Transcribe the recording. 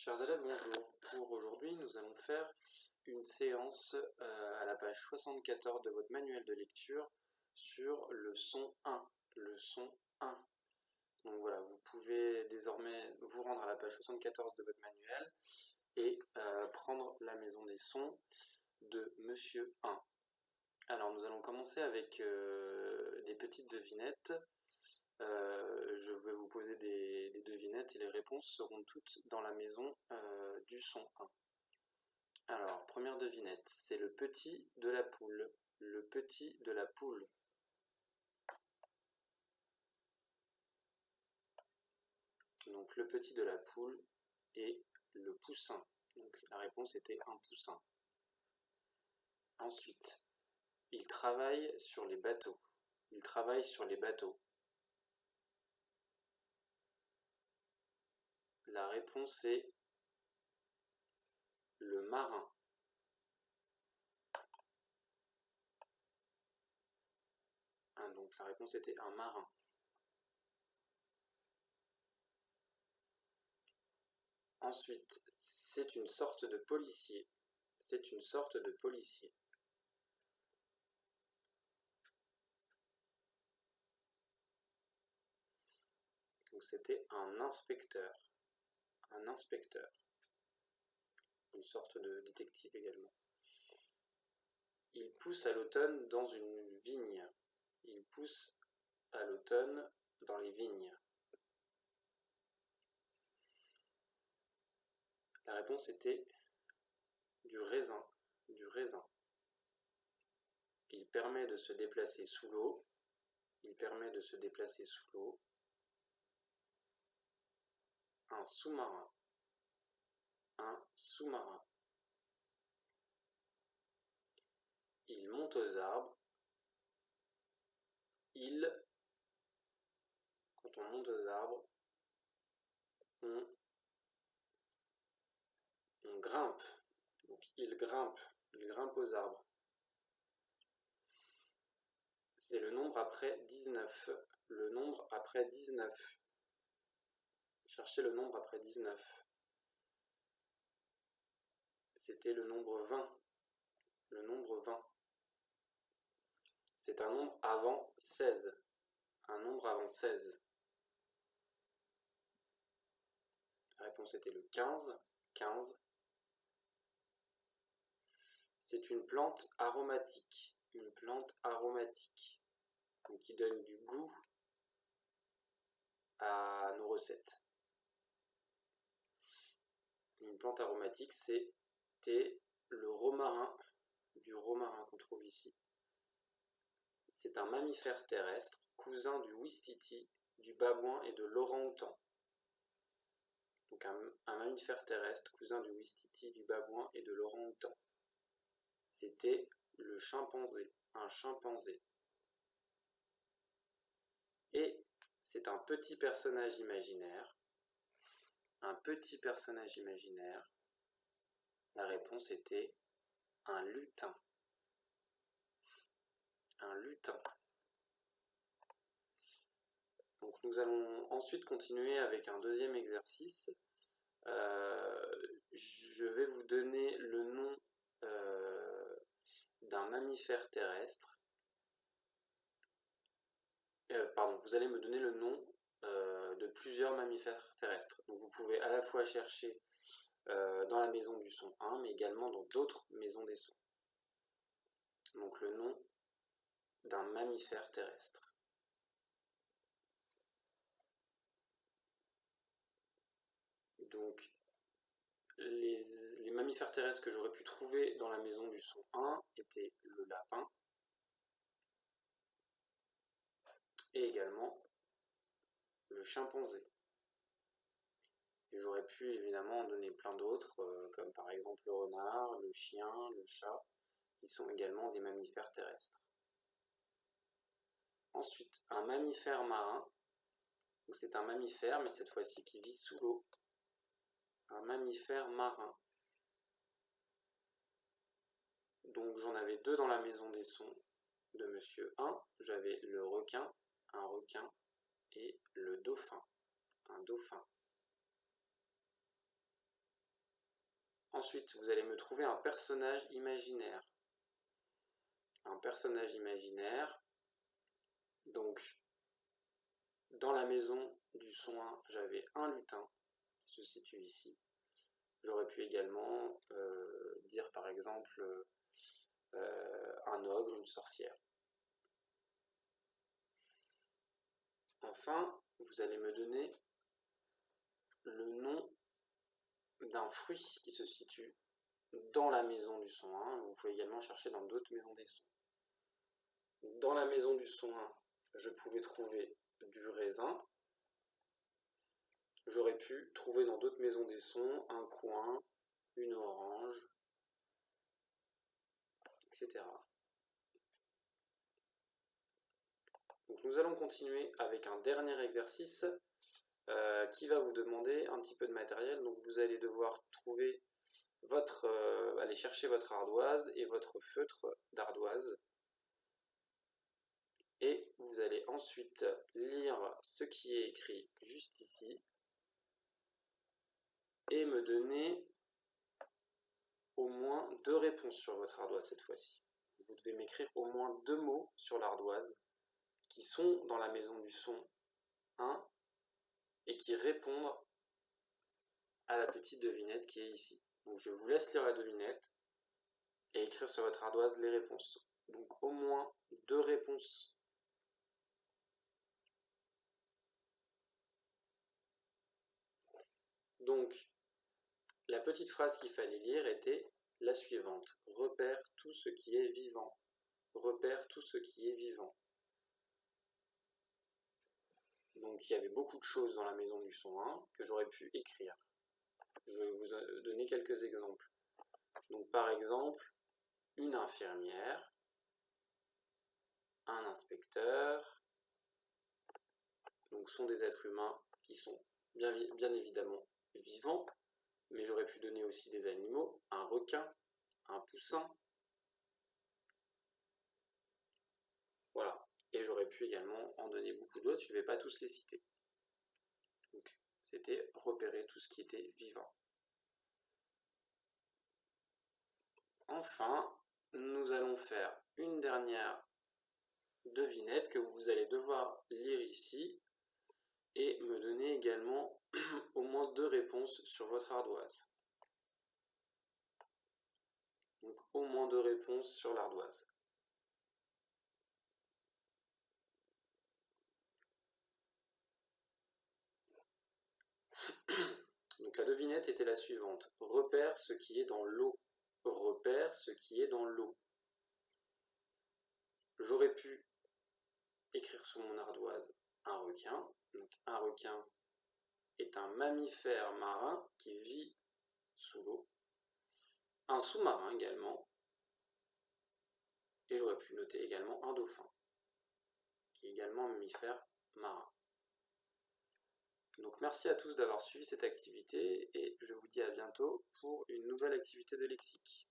Chers élèves, bonjour. Pour aujourd'hui, nous allons faire une séance à la page 74 de votre manuel de lecture sur le son 1. Le son 1. Donc voilà, vous pouvez désormais vous rendre à la page 74 de votre manuel et prendre la maison des sons de Monsieur 1. Alors nous allons commencer avec des petites devinettes. Je vais vous poser des devinettes et les réponses seront toutes dans la maison du son 1. Alors, première devinette, c'est le petit de la poule. Le petit de la poule. Donc, le petit de la poule et le poussin. Donc, la réponse était un poussin. Ensuite, il travaille sur les bateaux. Il travaille sur les bateaux. La réponse est le marin. Donc la réponse était un marin. Ensuite, c'est une sorte de policier. C'est une sorte de policier. Donc c'était un inspecteur. Un inspecteur. Une sorte de détective également. Il pousse à l'automne dans une vigne. Il pousse à l'automne dans les vignes. La réponse était du raisin. Du raisin. Il permet de se déplacer sous l'eau. Il permet de se déplacer sous l'eau. Un sous-marin. Un sous-marin. Il monte aux arbres. Quand on monte aux arbres, on grimpe. Donc il grimpe aux arbres. C'est le nombre après 19. Le nombre après 19. Cherchez le nombre après 19. C'était le nombre 20. Le nombre 20. C'est un nombre avant 16. Un nombre avant 16. La réponse était le 15. 15. C'est une plante aromatique. Une plante aromatique. Donc qui donne du goût à nos recettes. Une plante aromatique, c'était le romarin, du romarin qu'on trouve ici. C'est un mammifère terrestre, cousin du ouistiti, du babouin et de l'orang-outan. Donc un mammifère terrestre, cousin du ouistiti, du babouin et de l'orang-outan. C'était le chimpanzé, un chimpanzé. Et c'est un petit personnage imaginaire. Un petit personnage imaginaire. La réponse était un lutin. Un lutin. Donc nous allons ensuite continuer avec un deuxième exercice. Je vais vous donner le nom d'un mammifère terrestre. Vous allez me donner le nom de plusieurs mammifères terrestres. Donc vous pouvez à la fois chercher dans la maison du son 1, mais également dans d'autres maisons des sons. Donc le nom d'un mammifère terrestre. Donc les mammifères terrestres que j'aurais pu trouver dans la maison du son 1 étaient le lapin et également le chimpanzé. Et j'aurais pu évidemment en donner plein d'autres, comme par exemple le renard, le chien, le chat, qui sont également des mammifères terrestres. Ensuite, un mammifère marin. C'est un mammifère, mais cette fois-ci qui vit sous l'eau. Un mammifère marin. Donc j'en avais deux dans la maison des sons de Monsieur 1. J'avais le requin, un requin, et le dauphin, un dauphin. Ensuite, vous allez me trouver un personnage imaginaire. Un personnage imaginaire. Donc, dans la maison du son 1, j'avais un lutin qui se situe ici. J'aurais pu également dire par exemple un ogre, une sorcière. Enfin, vous allez me donner le nom d'un fruit qui se situe dans la maison du son 1. Vous pouvez également chercher dans d'autres maisons des sons. Dans la maison du son 1, je pouvais trouver du raisin. J'aurais pu trouver dans d'autres maisons des sons un coin, une orange, etc. Donc nous allons continuer avec un dernier exercice qui va vous demander un petit peu de matériel. Donc vous allez devoir trouver aller chercher votre ardoise et votre feutre d'ardoise. Et vous allez ensuite lire ce qui est écrit juste ici et me donner au moins 2 réponses sur votre ardoise cette fois-ci. Vous devez m'écrire au moins 2 mots sur l'ardoise qui sont dans la maison du son 1 et qui répondent à la petite devinette qui est ici. Donc je vous laisse lire la devinette et écrire sur votre ardoise les réponses. Donc au moins 2 réponses. Donc la petite phrase qu'il fallait lire était la suivante. Repère tout ce qui est vivant. Repère tout ce qui est vivant. Donc il y avait beaucoup de choses dans la maison du son 1 que j'aurais pu écrire. Je vais vous donner quelques exemples. Donc par exemple, une infirmière, un inspecteur, donc sont des êtres humains qui sont bien évidemment vivants, mais j'aurais pu donner aussi des animaux, un requin, un poussin. Voilà. Et j'aurais pu également en donner beaucoup d'autres, je ne vais pas tous les citer. Donc, c'était repérer tout ce qui était vivant. Enfin, nous allons faire une dernière devinette que vous allez devoir lire ici et me donner également au moins 2 réponses sur votre ardoise. Donc, au moins 2 réponses sur l'ardoise. Donc la devinette était la suivante. Repère ce qui est dans l'eau. Repère ce qui est dans l'eau. J'aurais pu écrire sur mon ardoise un requin. Donc un requin est un mammifère marin qui vit sous l'eau. Un sous-marin également. Et j'aurais pu noter également un dauphin, qui est également un mammifère marin. Donc merci à tous d'avoir suivi cette activité et je vous dis à bientôt pour une nouvelle activité de lexique.